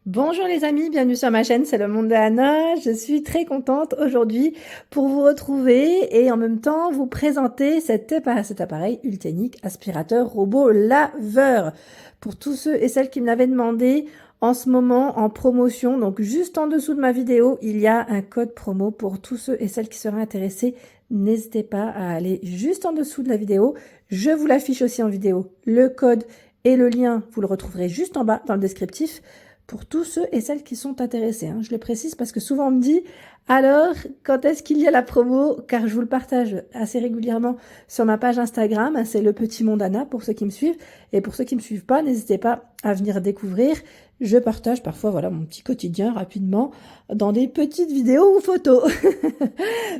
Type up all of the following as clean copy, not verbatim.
Bonjour les amis, bienvenue sur ma chaîne, c'est le monde de Anna. Je suis très contente aujourd'hui pour vous retrouver et en même temps vous présenter cet appareil Ultenic aspirateur robot laveur. Pour tous ceux et celles qui me l'avaient demandé, en ce moment en promotion, donc juste en dessous de ma vidéo, il y a un code promo pour tous ceux et celles qui seraient intéressés. N'hésitez pas à aller juste en dessous de la vidéo. Je vous l'affiche aussi en vidéo. Le code et le lien, vous le retrouverez juste en bas dans le descriptif. Pour tous ceux et celles qui sont intéressés. Je le précise parce que souvent on me dit « Alors, quand est-ce qu'il y a la promo ?» Car je vous le partage assez régulièrement sur ma page Instagram. C'est le petit monde Anna pour ceux qui me suivent. Et pour ceux qui ne me suivent pas, n'hésitez pas à venir découvrir. Je partage parfois voilà mon petit quotidien rapidement dans des petites vidéos ou photos.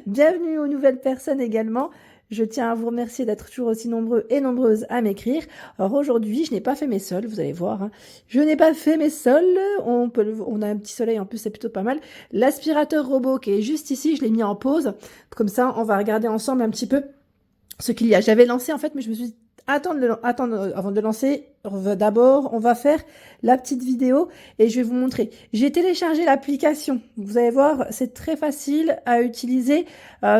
Bienvenue aux nouvelles personnes également. Je tiens à vous remercier d'être toujours aussi nombreux et nombreuses à m'écrire. Alors aujourd'hui, je n'ai pas fait mes sols, vous allez voir. Je n'ai pas fait mes sols. On a un petit soleil en plus, c'est plutôt pas mal. L'aspirateur robot qui est juste ici, je l'ai mis en pause. Comme ça, on va regarder ensemble un petit peu ce qu'il y a. J'avais lancé en fait, mais je me suis dit, attendre avant de lancer. D'abord, on va faire la petite vidéo et je vais vous montrer. J'ai téléchargé l'application. Vous allez voir, c'est très facile à utiliser.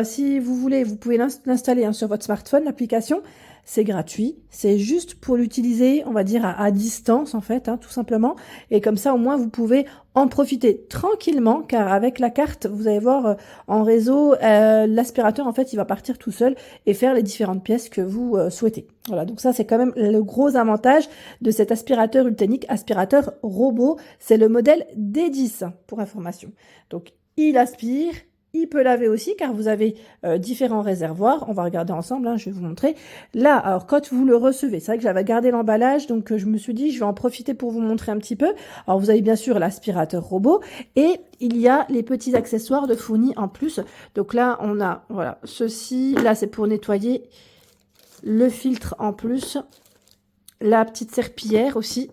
Si vous voulez, vous pouvez l'installer sur votre smartphone, l'application. C'est gratuit. C'est juste pour l'utiliser, on va dire, à distance, en fait, tout simplement. Et comme ça, au moins, vous pouvez en profiter tranquillement, car avec la carte, vous allez voir en réseau, l'aspirateur, en fait, il va partir tout seul et faire les différentes pièces que vous souhaitez. Voilà, donc ça, c'est quand même le gros avantage de cet aspirateur Ultenic, aspirateur robot. C'est le modèle D10, pour information. Donc, il aspire. Il peut laver aussi car vous avez différents réservoirs. On va regarder ensemble, je vais vous montrer. Là, alors quand vous le recevez, c'est vrai que j'avais gardé l'emballage, donc je me suis dit je vais en profiter pour vous montrer un petit peu. Alors vous avez bien sûr l'aspirateur robot et il y a les petits accessoires de fournis en plus. Donc là, on a voilà ceci. Là, c'est pour nettoyer le filtre en plus. La petite serpillière aussi.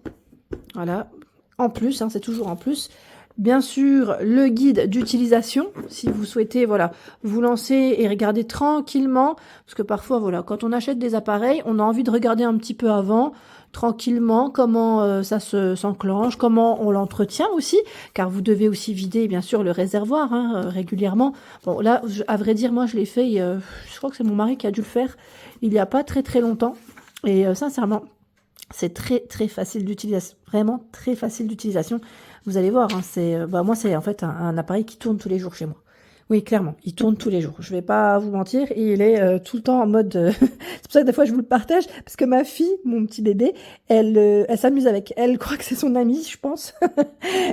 Voilà, en plus, c'est toujours en plus. Bien sûr, le guide d'utilisation, si vous souhaitez voilà, vous lancer et regarder tranquillement, parce que parfois, voilà, quand on achète des appareils, on a envie de regarder un petit peu avant, tranquillement, comment ça s'enclenche, comment on l'entretient aussi, car vous devez aussi vider, bien sûr, le réservoir régulièrement. Bon, là, à vrai dire, moi, je l'ai fait, je crois que c'est mon mari qui a dû le faire il n'y a pas très très longtemps, et sincèrement, c'est très très facile d'utilisation, vraiment très facile d'utilisation. Vous allez voir, moi c'est en fait un appareil qui tourne tous les jours chez moi. Oui, clairement, il tourne tous les jours. Je vais pas vous mentir, il est tout le temps en mode... C'est pour ça que des fois je vous le partage, parce que ma fille, mon petit bébé, elle s'amuse avec. Elle croit que c'est son amie, je pense.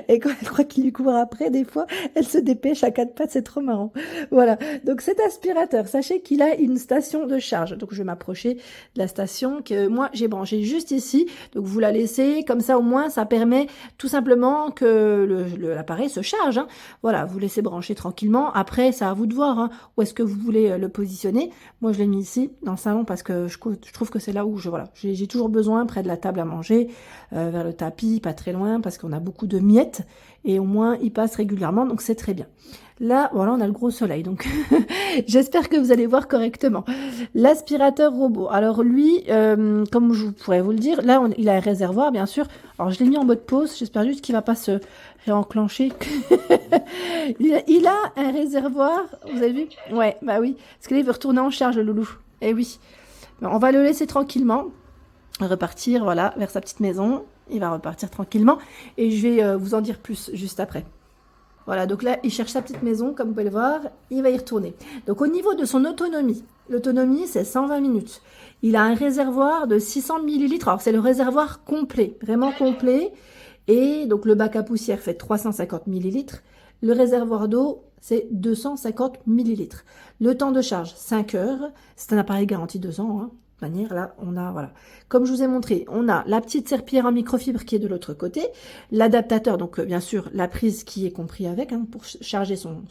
Et quand elle croit qu'il lui court après, des fois, elle se dépêche à quatre pattes, c'est trop marrant. Voilà, donc cet aspirateur, sachez qu'il a une station de charge. Donc je vais m'approcher de la station que moi j'ai branchée juste ici. Donc vous la laissez, comme ça au moins ça permet tout simplement que l'appareil se charge. Voilà, vous laissez brancher tranquillement. Après, c'est à vous de voir où est-ce que vous voulez le positionner. Moi, je l'ai mis ici, dans le salon, parce que je trouve que c'est là où j'ai toujours besoin, près de la table à manger, vers le tapis, pas très loin, parce qu'on a beaucoup de miettes, et au moins, il passe régulièrement, donc c'est très bien. Là, voilà, on a le gros soleil, donc j'espère que vous allez voir correctement. L'aspirateur robot, alors lui, comme je pourrais vous le dire, là, il a un réservoir, bien sûr. Alors, je l'ai mis en mode pause, j'espère juste qu'il ne va pas se réenclencher. Il a un réservoir, vous avez vu? Ouais, bah oui, parce qu'il veut retourner en charge, le loulou. Eh oui. Bon, on va le laisser tranquillement, repartir, voilà, vers sa petite maison. Il va repartir tranquillement, et je vais vous en dire plus juste après. Voilà, donc là, il cherche sa petite maison, comme vous pouvez le voir, il va y retourner. Donc au niveau de son autonomie, l'autonomie, c'est 120 minutes. Il a un réservoir de 600 millilitres, alors c'est le réservoir complet, vraiment complet. Et donc le bac à poussière fait 350 millilitres. Le réservoir d'eau, c'est 250 millilitres. Le temps de charge, 5 heures. C'est un appareil garanti 2 ans. De manière, là, on a, voilà. Comme je vous ai montré, on a la petite serpillière en microfibre qui est de l'autre côté. L'adaptateur, donc bien sûr, la prise qui est compris avec, pour charger son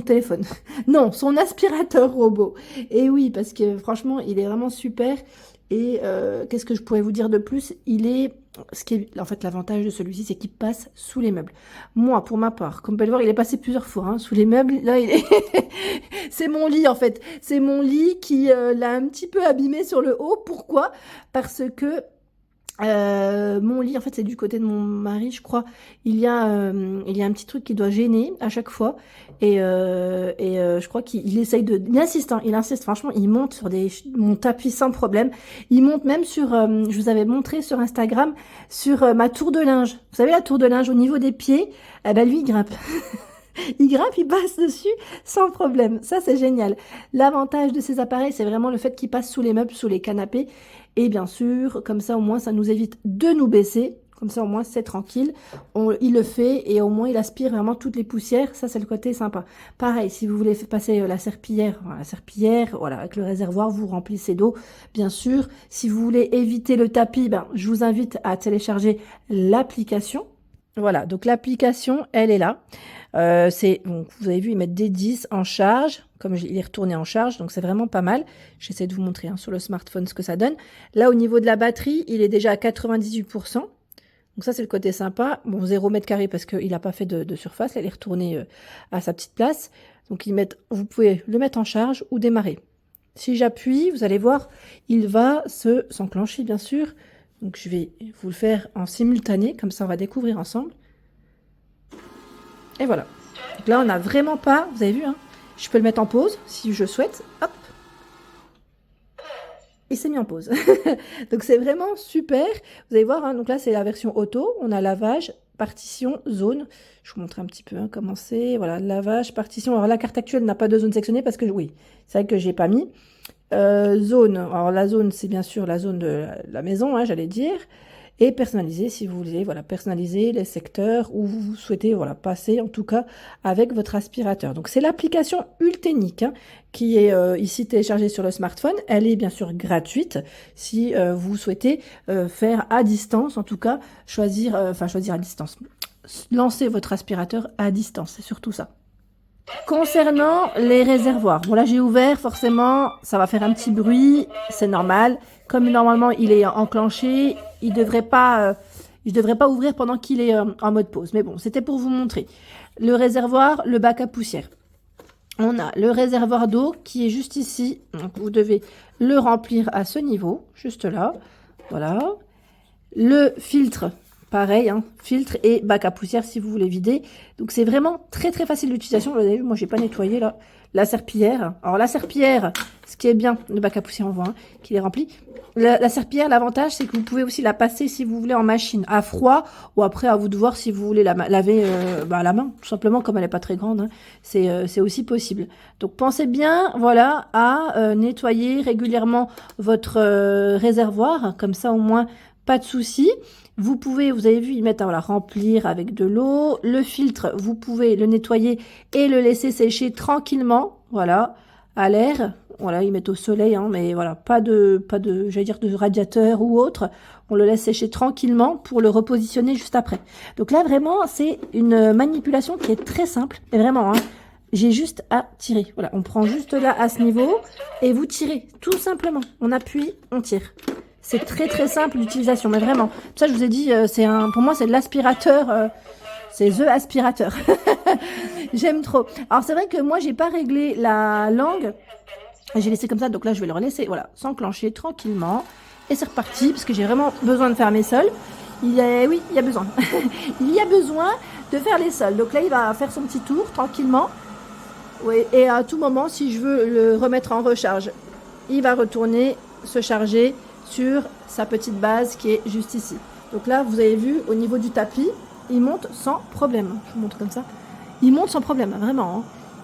téléphone. Non, son aspirateur robot. Et oui, parce que franchement, il est vraiment super. Et qu'est-ce que je pourrais vous dire de plus? En fait, l'avantage de celui-ci, c'est qu'il passe sous les meubles. Moi, pour ma part, comme vous pouvez le voir, il est passé plusieurs fois sous les meubles. Là, c'est mon lit, en fait. C'est mon lit qui l'a un petit peu abîmé sur le haut. Pourquoi? Parce que Mon lit, en fait, c'est du côté de mon mari, je crois. Il y a un petit truc qui doit gêner à chaque fois. Je crois qu'il essaye de... Il insiste, hein, il insiste. Franchement, il monte sur mon tapis sans problème. Il monte même sur... je vous avais montré sur Instagram, sur ma tour de linge. Vous savez, la tour de linge au niveau des pieds, eh ben, lui, il grimpe. Il grimpe, il passe dessus sans problème. Ça, c'est génial. L'avantage de ces appareils, c'est vraiment le fait qu'ils passent sous les meubles, sous les canapés. Et bien sûr, comme ça, au moins, ça nous évite de nous baisser. Comme ça, au moins, c'est tranquille. Il le fait et au moins, il aspire vraiment toutes les poussières. Ça, c'est le côté sympa. Pareil, si vous voulez passer la serpillière, voilà, avec le réservoir, vous remplissez d'eau, bien sûr. Si vous voulez éviter le tapis, ben, je vous invite à télécharger l'application. Voilà, donc l'application, elle est là. Donc, vous avez vu, ils mettent des 10 en charge, comme il est retourné en charge, donc c'est vraiment pas mal. J'essaie de vous montrer hein, sur le smartphone ce que ça donne. Là, au niveau de la batterie, il est déjà à 98%. Donc ça, c'est le côté sympa. Bon, 0 mètre carré parce qu'il n'a pas fait de surface. Là, il est retourné à sa petite place. Donc, vous pouvez le mettre en charge ou démarrer. Si j'appuie, vous allez voir, il va s'enclencher, bien sûr. Donc, je vais vous le faire en simultané. Comme ça, on va découvrir ensemble. Et voilà. Donc là, on n'a vraiment pas... Vous avez vu, hein, je peux le mettre en pause si je souhaite. Hop. Et c'est mis en pause. Donc c'est vraiment super. Vous allez voir, hein, donc là c'est la version auto. On a lavage, partition, zone. Je vous montre un petit peu hein, comment c'est. Voilà, lavage, partition. Alors la carte actuelle n'a pas de zone sectionnée parce que oui, c'est vrai que j'ai pas mis. Zone. Alors la zone, c'est bien sûr la zone de la maison, hein, j'allais dire. Et personnaliser, si vous voulez, voilà, personnaliser les secteurs où vous souhaitez, voilà, passer, en tout cas, avec votre aspirateur. Donc, c'est l'application Ultenic hein, qui est ici téléchargée sur le smartphone. Elle est bien sûr gratuite si vous souhaitez faire à distance, en tout cas, choisir à distance. Lancer votre aspirateur à distance, c'est surtout ça. Concernant les réservoirs, bon là j'ai ouvert, forcément ça va faire un petit bruit, c'est normal. Comme normalement il est enclenché, je devrais pas ouvrir pendant qu'il est en mode pause. Mais bon, c'était pour vous montrer. Le réservoir, le bac à poussière. On a le réservoir d'eau qui est juste ici. Donc vous devez le remplir à ce niveau, juste là. Voilà. Le filtre. Pareil, hein, filtre et bac à poussière si vous voulez vider. Donc c'est vraiment très très facile d'utilisation. Vous avez vu, moi j'ai pas nettoyé là la serpillière. Alors la serpillière, ce qui est bien, le bac à poussière on voit hein, qu'il est rempli. La serpillière, l'avantage c'est que vous pouvez aussi la passer si vous voulez en machine à froid ou après à vous de voir si vous voulez la laver à la main, tout simplement comme elle est pas très grande. Hein, c'est aussi possible. Donc pensez bien, voilà, à nettoyer régulièrement votre réservoir, comme ça au moins pas de souci. Vous avez vu, ils mettent à remplir avec de l'eau. Le filtre, vous pouvez le nettoyer et le laisser sécher tranquillement. Voilà, à l'air. Voilà, ils mettent au soleil, hein, mais voilà, pas de, j'allais dire de radiateur ou autre. On le laisse sécher tranquillement pour le repositionner juste après. Donc là, vraiment, c'est une manipulation qui est très simple. Et vraiment, hein, j'ai juste à tirer. Voilà, on prend juste là à ce niveau et vous tirez, tout simplement. On appuie, on tire. C'est très très simple d'utilisation, mais vraiment. Ça, je vous ai dit, pour moi, c'est de l'aspirateur. C'est the aspirateur. J'aime trop. Alors, c'est vrai que moi, j'ai pas réglé la langue. J'ai laissé comme ça, donc là, je vais le relaisser, voilà, s'enclencher tranquillement. Et c'est reparti, parce que j'ai vraiment besoin de faire mes sols. Oui, il y a besoin. Il y a besoin de faire les sols. Donc là, il va faire son petit tour tranquillement. Oui, et à tout moment, si je veux le remettre en recharge, il va retourner, se charger sur sa petite base qui est juste ici. Donc là, vous avez vu, au niveau du tapis, il monte sans problème. Je vous montre comme ça. Il monte sans problème, vraiment. Hein.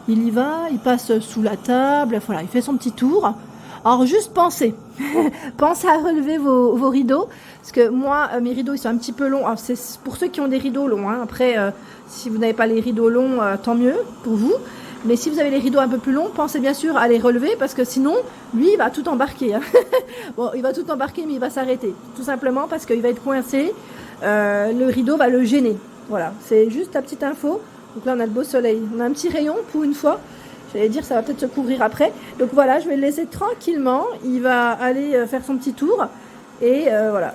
Il y va, il passe sous la table, voilà, il fait son petit tour. Alors juste pensez, pensez à relever vos rideaux, parce que moi, mes rideaux, ils sont un petit peu longs. Alors c'est pour ceux qui ont des rideaux longs. Hein. Après, si vous n'avez pas les rideaux longs, tant mieux pour vous. Mais si vous avez les rideaux un peu plus longs, pensez bien sûr à les relever parce que sinon, lui, il va tout embarquer. Hein. Bon, il va tout embarquer, mais il va s'arrêter. Tout simplement parce qu'il va être coincé. Le rideau va le gêner. Voilà, c'est juste la petite info. Donc là, on a le beau soleil. On a un petit rayon pour une fois. J'allais dire, ça va peut-être se couvrir après. Donc voilà, je vais le laisser tranquillement. Il va aller faire son petit tour. Et voilà,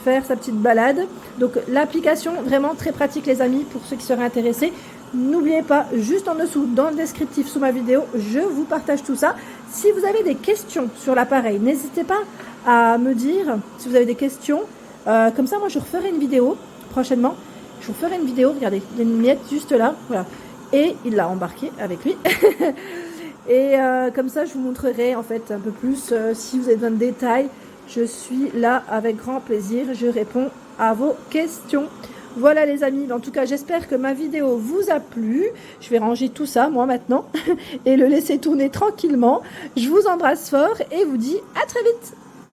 faire sa petite balade. Donc l'application, vraiment très pratique les amis, pour ceux qui seraient intéressés. N'oubliez pas, juste en dessous, dans le descriptif sous ma vidéo, je vous partage tout ça. Si vous avez des questions sur l'appareil, n'hésitez pas à me dire si vous avez des questions. Comme ça, moi, je referai une vidéo prochainement. Je vous ferai une vidéo, regardez, il y a une miette juste là, voilà. Et il l'a embarqué avec lui. Et comme ça, je vous montrerai en fait un peu plus. Si vous avez besoin de détails, je suis là avec grand plaisir. Je réponds à vos questions. Voilà les amis, en tout cas j'espère que ma vidéo vous a plu. Je vais ranger tout ça moi maintenant et le laisser tourner tranquillement. Je vous embrasse fort et vous dis à très vite.